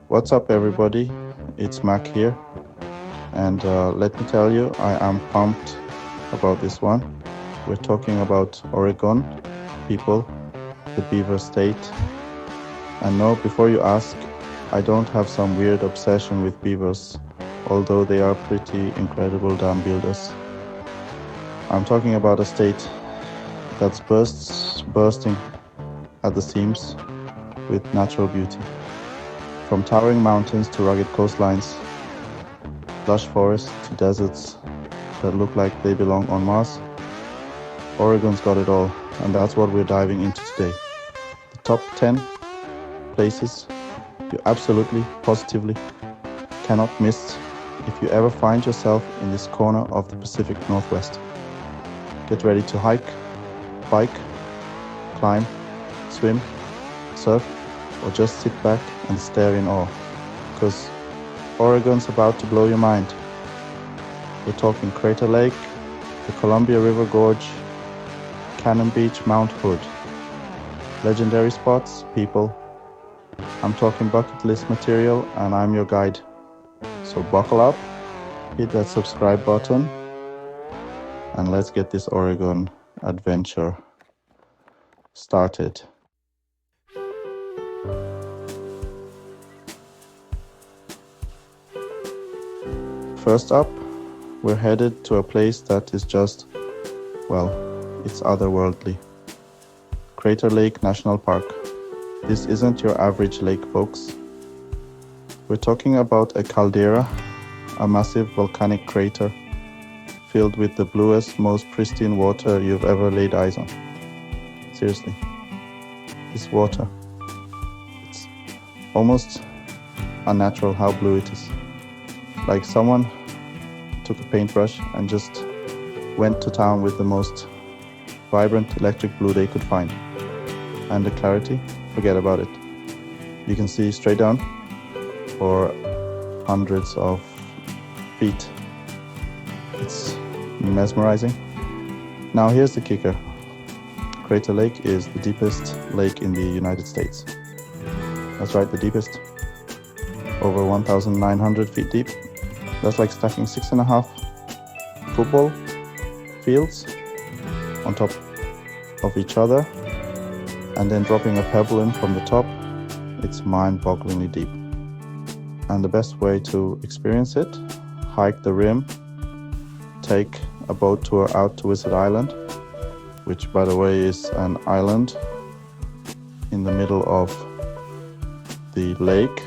What's up, everybody? It's Mac here, and let me tell you, I am pumped about this one. We're talking about Oregon, people, the Beaver State. And no, before you ask, I don't have some weird obsession with beavers, although they are pretty incredible dam builders. I'm talking about a state that's bursting at the seams with natural beauty. From towering mountains to rugged coastlines, lush forests to deserts that look like they belong on Mars, Oregon's got it all, and that's what we're diving into today. The top 10 places you absolutely, positively cannot miss if you ever find yourself in this corner of the Pacific Northwest. Get ready to hike, bike, climb, swim, surf, or just sit back and stare in awe, because Oregon's about to blow your mind. We're talking Crater Lake, the Columbia River Gorge, Cannon Beach, Mount Hood. Legendary spots, people. I'm talking bucket list material, and I'm your guide. So buckle up, hit that subscribe button, and let's get this Oregon adventure started. First up, we're headed to a place that is just, well, it's otherworldly. Crater Lake National Park. This isn't your average lake, folks. We're talking about a caldera, a massive volcanic crater filled with the bluest, most pristine water you've ever laid eyes on. Seriously, this water, it's almost unnatural how blue it is. Like someone took a paintbrush and just went to town with the most vibrant electric blue they could find. And the clarity, forget about it. You can see straight down for hundreds of feet. It's mesmerizing. Now here's the kicker. Crater Lake is the deepest lake in the United States. That's right, the deepest. Over 1,900 feet deep. That's like stacking 6.5 football fields on top of each other and then dropping a pebble in from the top. It's mind-bogglingly deep. And the best way to experience it, hike the rim, take a boat tour out to Wizard Island, which by the way is an island in the middle of the lake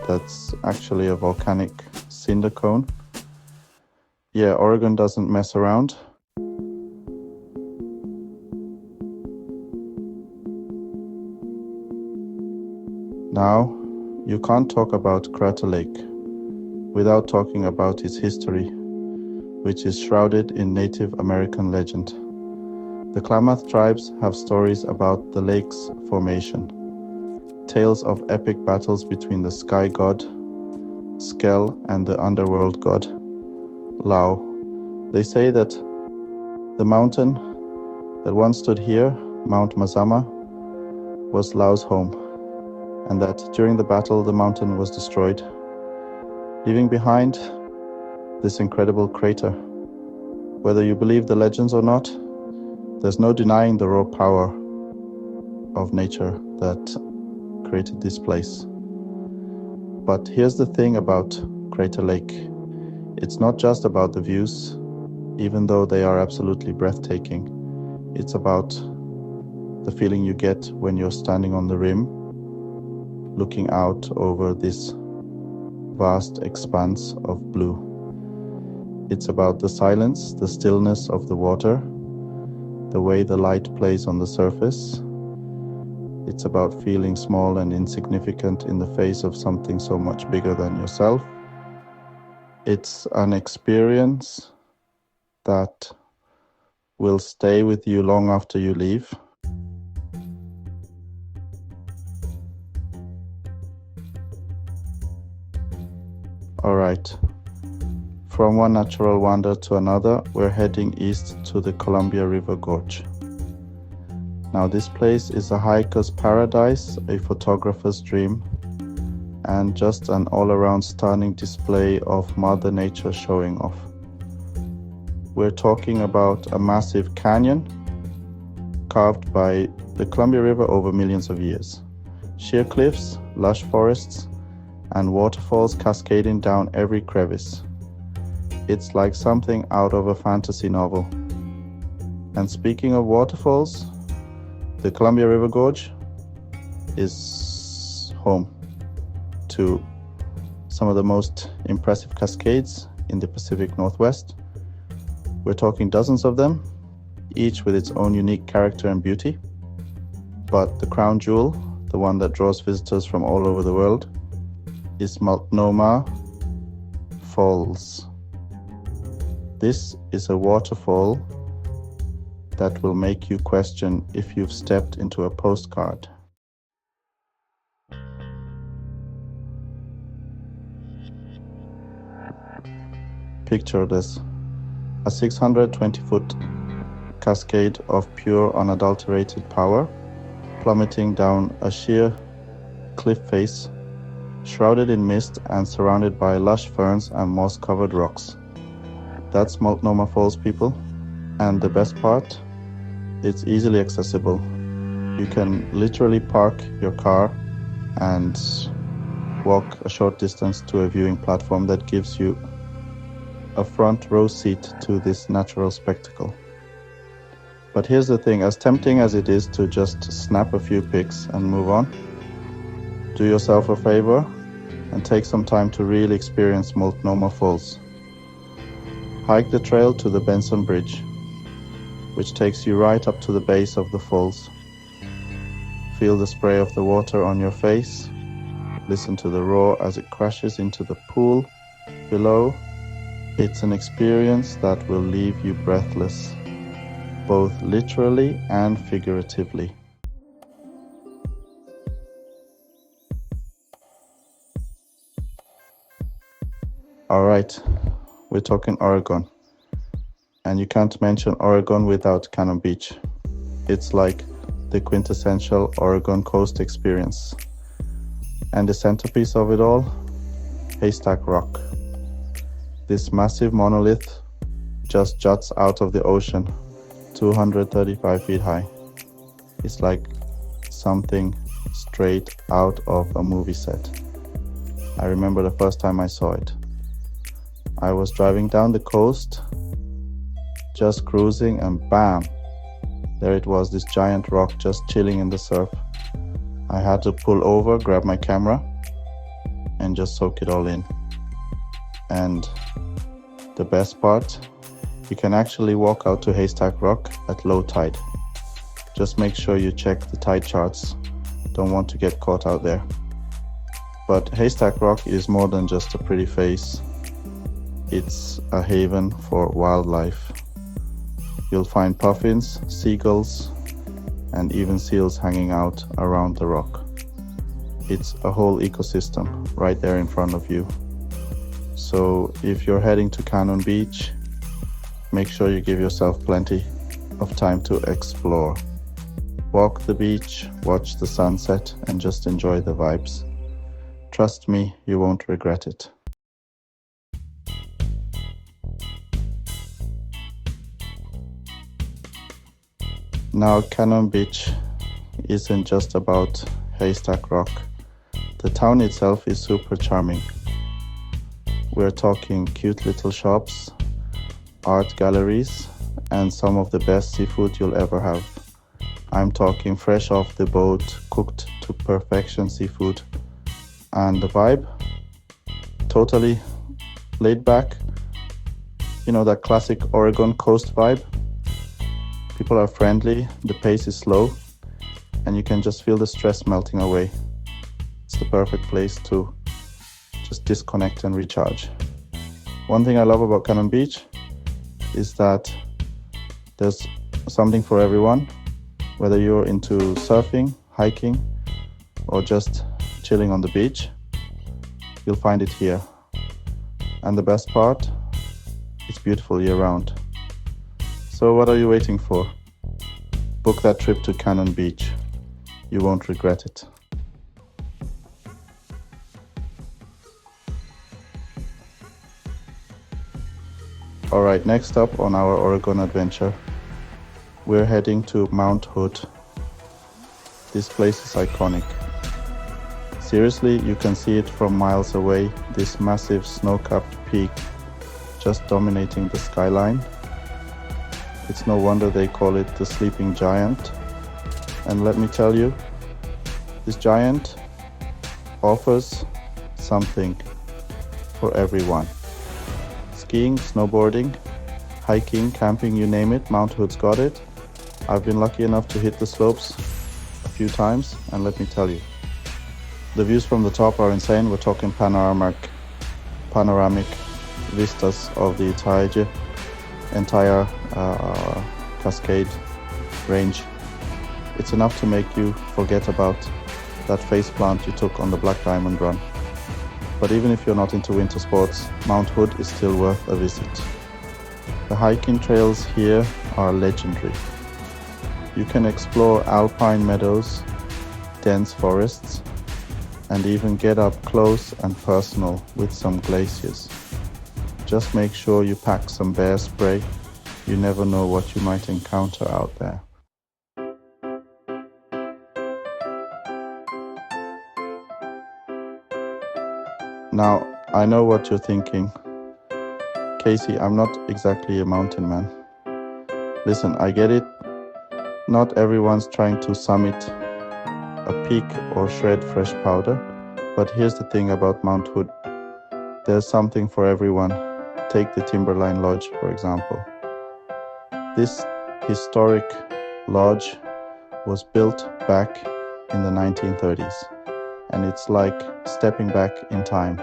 that's actually a volcanic cinder cone. Yeah, Oregon doesn't mess around. Now, you can't talk about Crater Lake without talking about its history, which is shrouded in Native American legend. The Klamath tribes have stories about the lake's formation, tales of epic battles between the sky god Skell and the underworld god Lau. They say that the mountain that once stood here, Mount Mazama, was Lau's home, and that during the battle the mountain was destroyed, leaving behind this incredible crater. Whether you believe the legends or not, there's no denying the raw power of nature that created this place. But here's the thing about Crater Lake. It's not just about the views, even though they are absolutely breathtaking. It's about the feeling you get when you're standing on the rim, looking out over this vast expanse of blue. It's about the silence, the stillness of the water, the way the light plays on the surface. It's about feeling small and insignificant in the face of something so much bigger than yourself. It's an experience that will stay with you long after you leave. All right. From one natural wonder to another, we're heading east to the Columbia River Gorge. Now this place is a hiker's paradise, a photographer's dream, and just an all-around stunning display of Mother Nature showing off. We're talking about a massive canyon carved by the Columbia River over millions of years. Sheer cliffs, lush forests, and waterfalls cascading down every crevice. It's like something out of a fantasy novel. And speaking of waterfalls, the Columbia River Gorge is home to some of the most impressive cascades in the Pacific Northwest. We're talking dozens of them, each with its own unique character and beauty. But the crown jewel, the one that draws visitors from all over the world, is Multnomah Falls. This is a waterfall that will make you question if you've stepped into a postcard. Picture this, a 620-foot cascade of pure, unadulterated power, plummeting down a sheer cliff face, shrouded in mist and surrounded by lush ferns and moss-covered rocks. That's Multnomah Falls, people. And the best part, it's easily accessible. You can literally park your car and walk a short distance to a viewing platform that gives you a front row seat to this natural spectacle. But here's the thing, as tempting as it is to just snap a few pics and move on, do yourself a favor and take some time to really experience Multnomah Falls. Hike the trail to the Benson Bridge, which takes you right up to the base of the falls. Feel the spray of the water on your face. Listen to the roar as it crashes into the pool below. It's an experience that will leave you breathless, both literally and figuratively. All right, we're talking Oregon. And you can't mention Oregon without Cannon Beach. It's like the quintessential Oregon coast experience. And the centerpiece of it all, Haystack Rock. This massive monolith just juts out of the ocean, 235 feet high. It's like something straight out of a movie set. I remember the first time I saw it. I was driving down the coast, just cruising, and bam, there it was, this giant rock just chilling in the surf. I had to pull over, grab my camera, and just soak it all in. And the best part, you can actually walk out to Haystack Rock at low tide. Just make sure you check the tide charts. Don't want to get caught out there. But Haystack Rock is more than just a pretty face. It's a haven for wildlife. You'll find puffins, seagulls, and even seals hanging out around the rock. It's a whole ecosystem right there in front of you. So if you're heading to Cannon Beach, make sure you give yourself plenty of time to explore. Walk the beach, watch the sunset, and just enjoy the vibes. Trust me, you won't regret it. Now, Cannon Beach isn't just about Haystack Rock. The town itself is super charming. We're talking cute little shops, art galleries, and some of the best seafood you'll ever have. I'm talking fresh off the boat, cooked to perfection seafood. And the vibe, totally laid back. You know, that classic Oregon coast vibe. People are friendly, the pace is slow, and you can just feel the stress melting away. It's the perfect place to just disconnect and recharge. One thing I love about Cannon Beach is that there's something for everyone, whether you're into surfing, hiking, or just chilling on the beach, you'll find it here. And the best part, it's beautiful year-round. So what are you waiting for? Book that trip to Cannon Beach. You won't regret it. Alright, next up on our Oregon adventure, we're heading to Mount Hood. This place is iconic. Seriously, you can see it from miles away, this massive snow-capped peak just dominating the skyline. It's no wonder they call it the sleeping giant. And let me tell you, this giant offers something for everyone. Skiing, snowboarding, hiking, camping, you name it, Mount Hood's got it. I've been lucky enough to hit the slopes a few times, and let me tell you, the views from the top are insane. We're talking panoramic vistas of the entire Cascade Range. It's enough to make you forget about that face plant you took on the Black Diamond run. But even if you're not into winter sports, Mount Hood is still worth a visit. The hiking trails here are legendary. You can explore alpine meadows, dense forests, and even get up close and personal with some glaciers. Just make sure you pack some bear spray. You never know what you might encounter out there. Now, I know what you're thinking. Casey, I'm not exactly a mountain man. Listen, I get it. Not everyone's trying to summit a peak or shred fresh powder. But here's the thing about Mount Hood. There's something for everyone. Take the Timberline Lodge, for example. This historic lodge was built back in the 1930s. And it's like stepping back in time.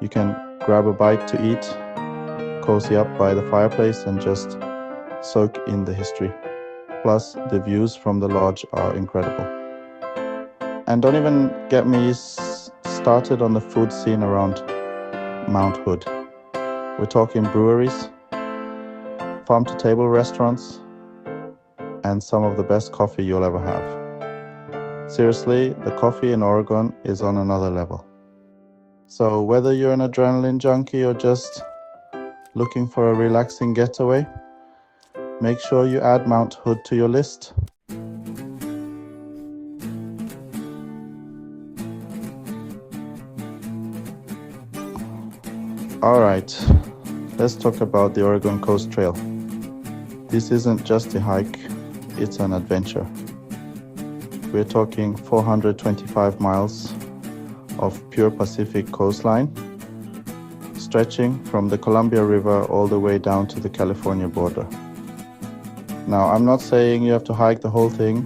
You can grab a bite to eat, cozy up by the fireplace, and just soak in the history. Plus, the views from the lodge are incredible. And don't even get me started on the food scene around Mount Hood. We're talking breweries, farm-to-table restaurants, and some of the best coffee you'll ever have. Seriously, the coffee in Oregon is on another level. So whether you're an adrenaline junkie or just looking for a relaxing getaway, make sure you add Mount Hood to your list. Alright, let's talk about the Oregon Coast Trail. This isn't just a hike, it's an adventure. We're talking 425 miles of pure Pacific coastline, stretching from the Columbia River all the way down to the California border. Now, I'm not saying you have to hike the whole thing.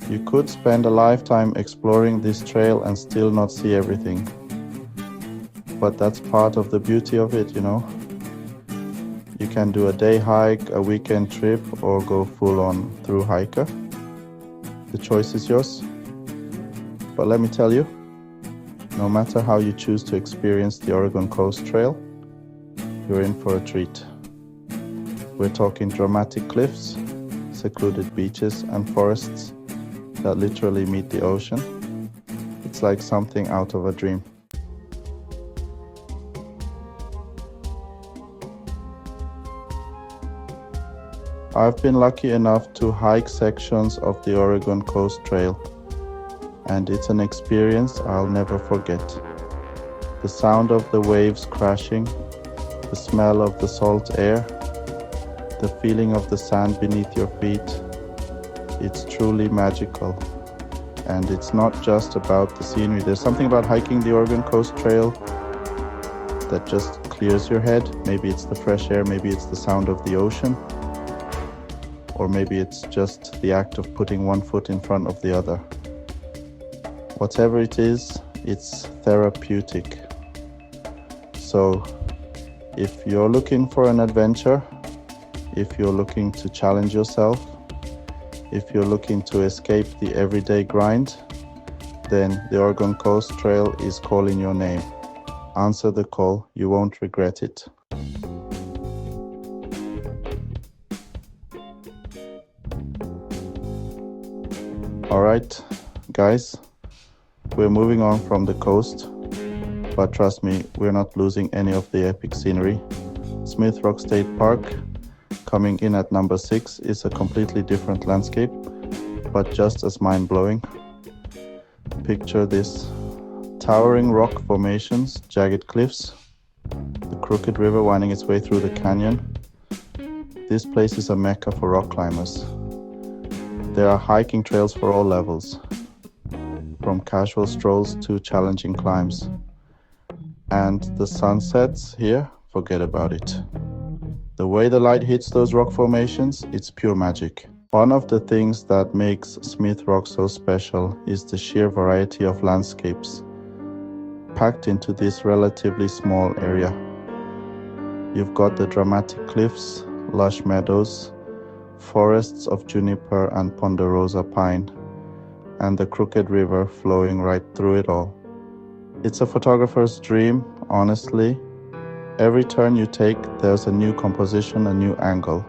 You could spend a lifetime exploring this trail and still not see everything. But that's part of the beauty of it, you know. You can do a day hike, a weekend trip, or go full on through hiker. The choice is yours. But let me tell you, no matter how you choose to experience the Oregon Coast Trail, you're in for a treat. We're talking dramatic cliffs, secluded beaches, and forests that literally meet the ocean. It's like something out of a dream. I've been lucky enough to hike sections of the Oregon Coast Trail, and it's an experience I'll never forget. The sound of the waves crashing, the smell of the salt air, the feeling of the sand beneath your feet, it's truly magical. And it's not just about the scenery. There's something about hiking the Oregon Coast Trail that just clears your head. Maybe it's the fresh air, maybe it's the sound of the ocean, or maybe it's just the act of putting one foot in front of the other. Whatever it is, it's therapeutic. So if you're looking for an adventure, if you're looking to challenge yourself, if you're looking to escape the everyday grind, then the Oregon Coast Trail is calling your name. Answer the call, you won't regret it. Alright, guys, we're moving on from the coast, but trust me, we're not losing any of the epic scenery. Smith Rock State Park, coming in at number 6, is a completely different landscape, but just as mind-blowing. Picture this: towering rock formations, jagged cliffs, the Crooked River winding its way through the canyon. This place is a mecca for rock climbers. There are hiking trails for all levels, from casual strolls to challenging climbs. And the sunsets here, forget about it. The way the light hits those rock formations, it's pure magic. One of the things that makes Smith Rock so special is the sheer variety of landscapes packed into this relatively small area. You've got the dramatic cliffs, lush meadows, forests of juniper and ponderosa pine, and the Crooked River flowing right through it all. It's a photographer's dream, honestly. Every turn you take, there's a new composition, a new angle,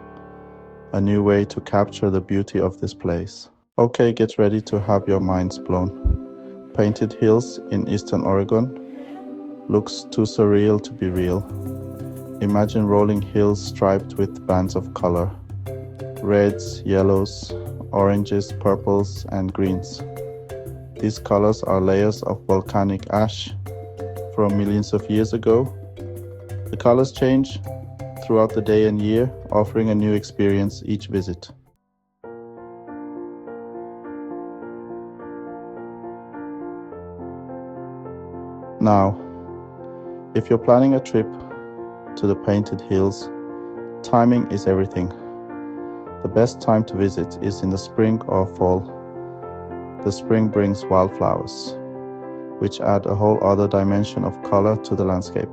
a new way to capture the beauty of this place. Okay, get ready to have your minds blown. Painted Hills in eastern Oregon looks too surreal to be real. Imagine rolling hills striped with bands of color. Reds, yellows, oranges, purples, and greens. These colors are layers of volcanic ash from millions of years ago. The colors change throughout the day and year, offering a new experience each visit. Now, if you're planning a trip to the Painted Hills, timing is everything. The best time to visit is in the spring or fall. The spring brings wildflowers, which add a whole other dimension of color to the landscape.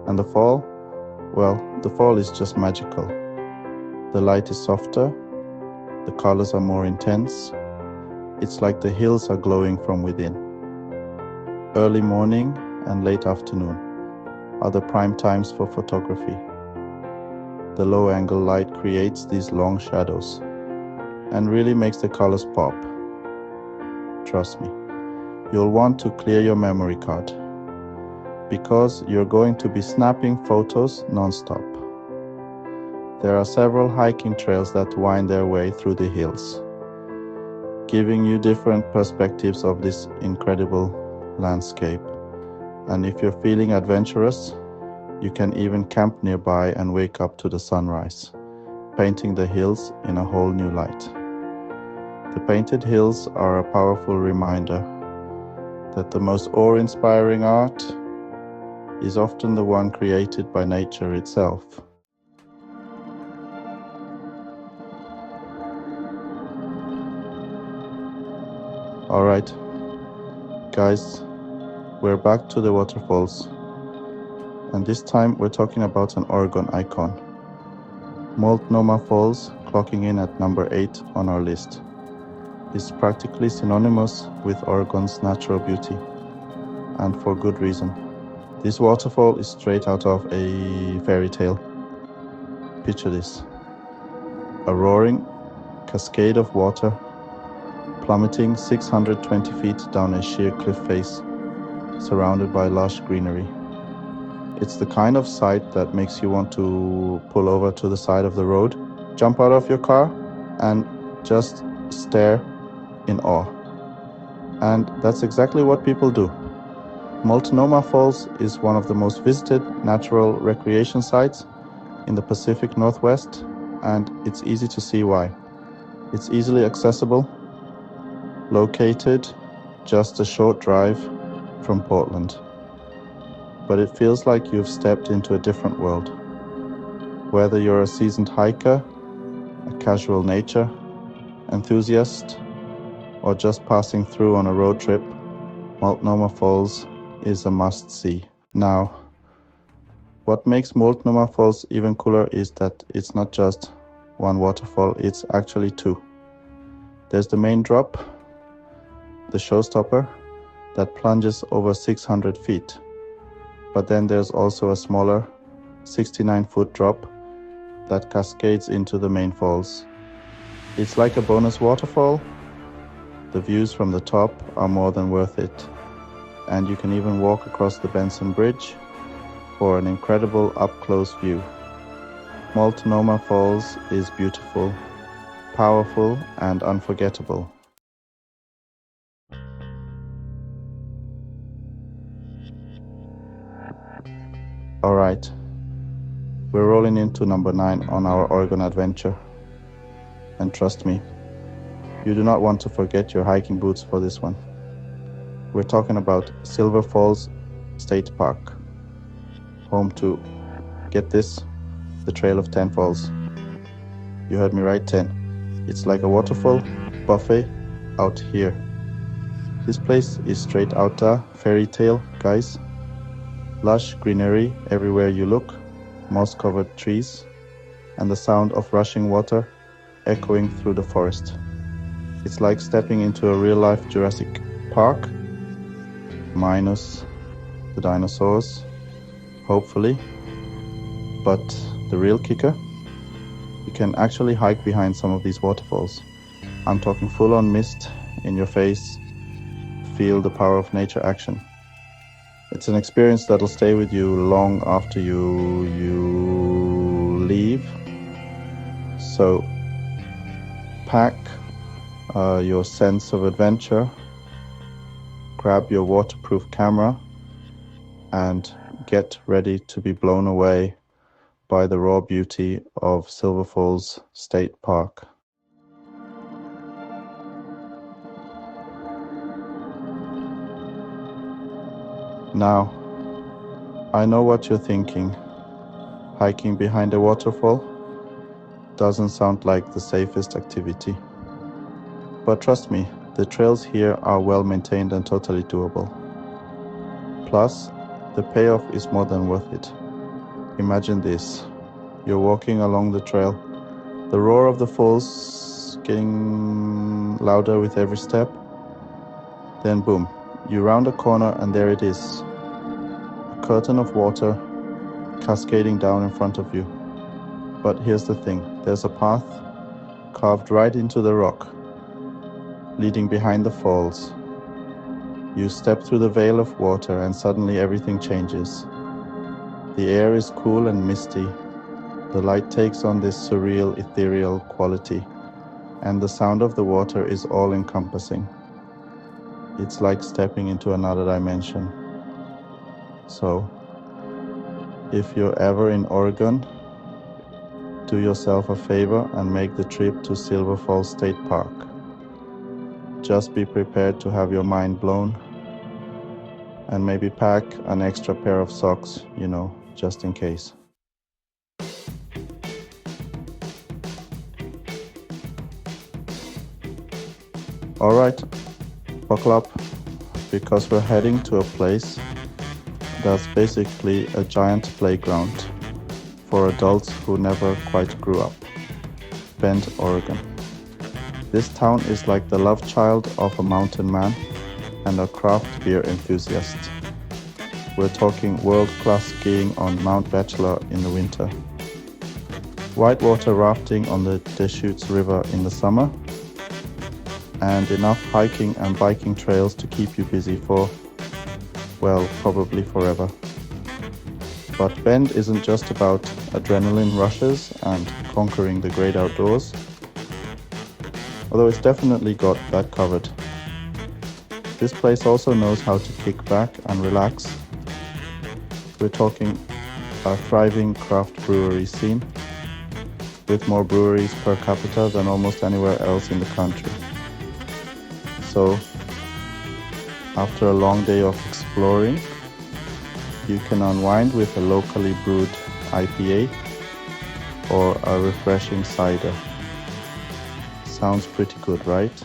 And the fall? Well, the fall is just magical. The light is softer, the colors are more intense. It's like the hills are glowing from within. Early morning and late afternoon are the prime times for photography. The low-angle light creates these long shadows and really makes the colors pop. Trust me, you'll want to clear your memory card because you're going to be snapping photos non-stop. There are several hiking trails that wind their way through the hills, giving you different perspectives of this incredible landscape. And if you're feeling adventurous, you can even camp nearby and wake up to the sunrise, painting the hills in a whole new light. The Painted Hills are a powerful reminder that the most awe-inspiring art is often the one created by nature itself. Alright, guys, we're back to the waterfalls. And this time we're talking about an Oregon icon. Multnomah Falls, clocking in at number 8 on our list, is practically synonymous with Oregon's natural beauty, and for good reason. This waterfall is straight out of a fairy tale. Picture this: a roaring cascade of water plummeting 620 feet down a sheer cliff face, surrounded by lush greenery. It's the kind of sight that makes you want to pull over to the side of the road, jump out of your car, and just stare in awe. And that's exactly what people do. Multnomah Falls is one of the most visited natural recreation sites in the Pacific Northwest, and it's easy to see why. It's easily accessible, located just a short drive from Portland. But it feels like you've stepped into a different world. Whether you're a seasoned hiker, a casual nature enthusiast, or just passing through on a road trip, Multnomah Falls is a must-see. Now, what makes Multnomah Falls even cooler is that it's not just one waterfall, it's actually two. There's the main drop, the showstopper, that plunges over 600 feet. But then there's also a smaller 69-foot drop that cascades into the main falls. It's like a bonus waterfall. The views from the top are more than worth it. And you can even walk across the Benson Bridge for an incredible up-close view. Multnomah Falls is beautiful, powerful, and unforgettable. Alright, we're rolling into number 9 on our Oregon adventure. And trust me, you do not want to forget your hiking boots for this one. We're talking about Silver Falls State Park, home to, get this, the Trail of 10 Falls. You heard me right, 10. It's like a waterfall buffet out here. This place is straight outta fairy tale, guys. Lush greenery everywhere you look, moss-covered trees, and the sound of rushing water echoing through the forest. It's like stepping into a real-life Jurassic Park, minus the dinosaurs, hopefully. But the real kicker, you can actually hike behind some of these waterfalls. I'm talking full-on mist in your face, feel the power of nature action. It's an experience that'll stay with you long after you leave. So pack your sense of adventure, grab your waterproof camera, and get ready to be blown away by the raw beauty of Silver Falls State Park. Now, I know what you're thinking. Hiking behind a waterfall doesn't sound like the safest activity. But trust me, the trails here are well maintained and totally doable. Plus, the payoff is more than worth it. Imagine this. You're walking along the trail, the roar of the falls getting louder with every step. Then boom, you round a corner and there it is. A curtain of water cascading down in front of you. But here's the thing, there's a path carved right into the rock, leading behind the falls. You step through the veil of water and suddenly everything changes. The air is cool and misty. The light takes on this surreal, ethereal quality, and the sound of the water is all-encompassing. It's like stepping into another dimension. So, if you're ever in Oregon, do yourself a favor and make the trip to Silver Falls State Park. Just be prepared to have your mind blown, and maybe pack an extra pair of socks, just in case. Alright, buckle up, because we're heading to a place that's basically a giant playground for adults who never quite grew up. Bend, Oregon. This town is like the love child of a mountain man and a craft beer enthusiast. We're talking world-class skiing on Mount Bachelor in the winter, whitewater rafting on the Deschutes River in the summer, and enough hiking and biking trails to keep you busy for, well, probably forever. But Bend isn't just about adrenaline rushes and conquering the great outdoors, although it's definitely got that covered. This place also knows how to kick back and relax. We're talking a thriving craft brewery scene, with more breweries per capita than almost anywhere else in the country. So, after a long day of exploring, you can unwind with a locally brewed IPA or a refreshing cider. Sounds pretty good, right?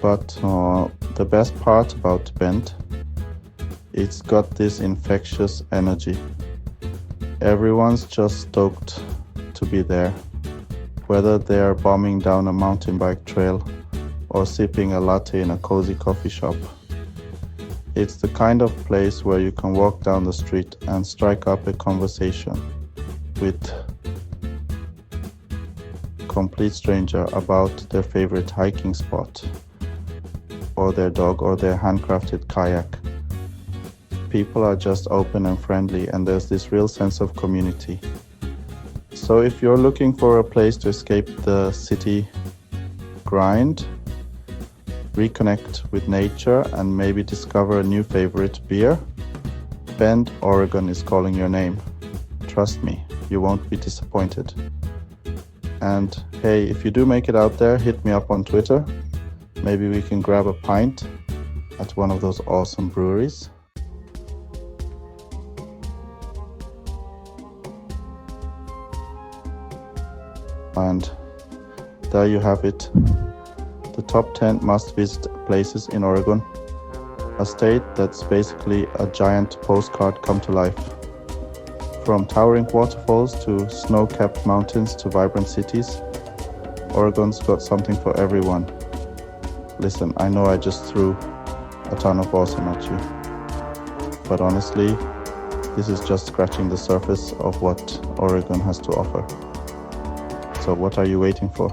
But the best part about Bend, it's got this infectious energy. Everyone's just stoked to be there, whether they're bombing down a mountain bike trail or sipping a latte in a cozy coffee shop. It's the kind of place where you can walk down the street and strike up a conversation with a complete stranger about their favorite hiking spot, or their dog, or their handcrafted kayak. people are just open and friendly, and there's this real sense of community. So if you're looking for a place to escape the city grind, reconnect with nature, and maybe discover a new favorite beer, Bend, Oregon is calling your name. Trust me, you won't be disappointed. And hey, if you do make it out there, hit me up on Twitter. Maybe we can grab a pint at one of those awesome breweries. And there you have it. The top 10 must-visit places in Oregon. A state that's basically a giant postcard come to life. From towering waterfalls to snow-capped mountains to vibrant cities, Oregon's got something for everyone. Listen, I know I just threw a ton of awesome at you, but honestly, this is just scratching the surface of what Oregon has to offer. So what are you waiting for?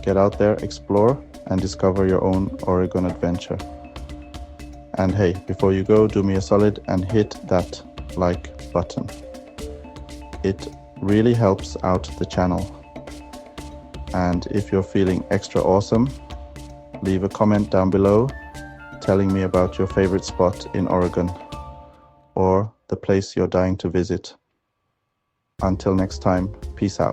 Get out there, explore, and discover your own Oregon adventure. And hey, before you go, do me a solid and hit that like button. It really helps out the channel. And if you're feeling extra awesome, leave a comment down below telling me about your favorite spot in Oregon or the place you're dying to visit. Until next time, peace out.